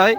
কোথায়?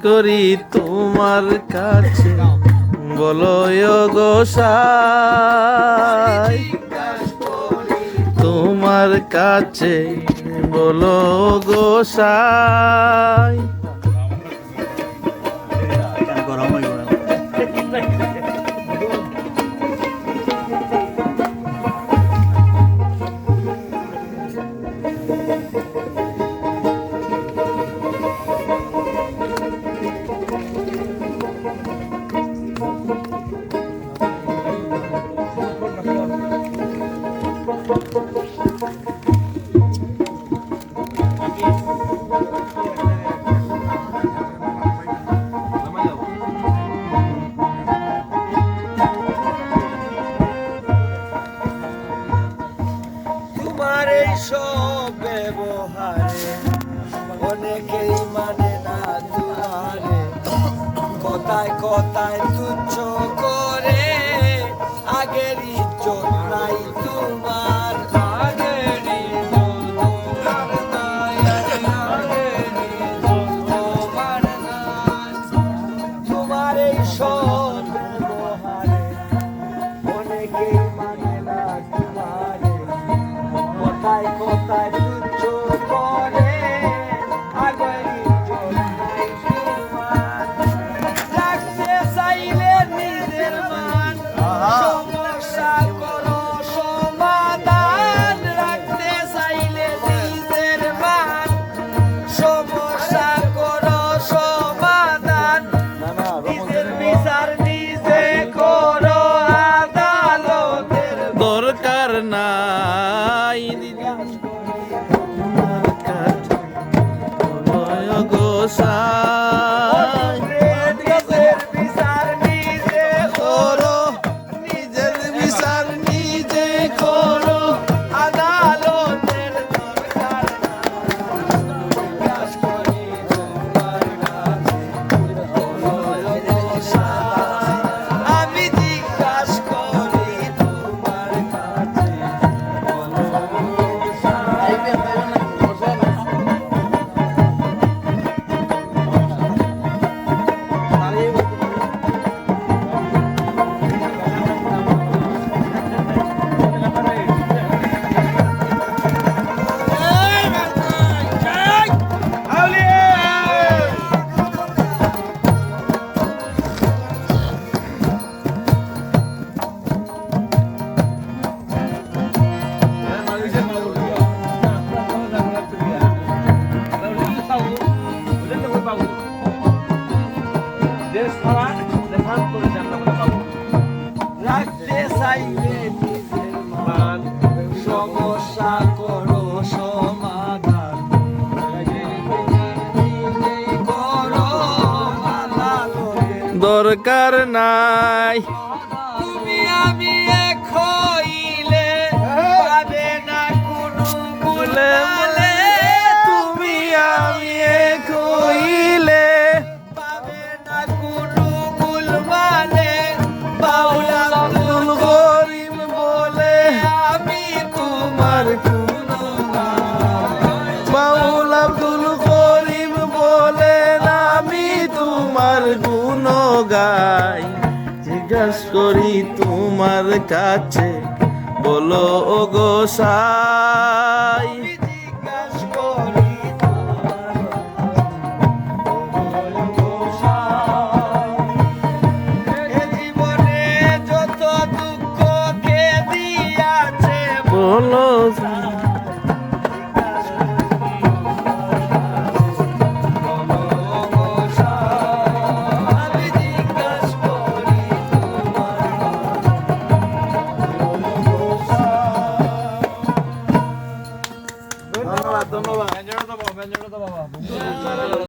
করি তোমার কাছে বলো গোসাই, তোমার কাছে বলো গোসাই। তোমার এই সব ব্যবহারে অনেকেই মানে না তোমারে, কথায় কথায় তুচ্ছ করে আগের ইজ্জত নাই তোমার, আগের ইজ্জত তোমার নাই, আগের ইজ্জত তোমার নাই। তোমার এই সব ব্যবহারে অনেকেই মানে না তোমারে, কথায় কথায় তুচ্ছ করে আগের ইজ্জত নাই তোমার। রাখতে চাইলে নিজের মান সমস্যা করো সমাধান, রাখতে চাইলে নিজের মান সমস্যা করো সমাধান, নিজের বিচার নিজে করো আদালতের দরকার নাই গোসাই, নিজের বিচার নিজে করো, নিজের বিচার নিজে করো, আদালতের দরকার জিজ্ঞাসা করি তোমার কাছে আমি জিজ্ঞাসা করি তোমার কাছে রাখতে চাইলে নিজের মান সমস্যা করো সমাধান, করো আদালতের দরকার নাই তুমি আমি এক হইলে পাবে না কোনো গুলে, তুমি আমি এক হইলে পাবে না কোনো গুল মানে বাউলা আব্দুল করিম বলে আমি তোমার কোনো গুণ গাই, জিজ্ঞাস করি তোমার কাছে, বলো ও গোসাই।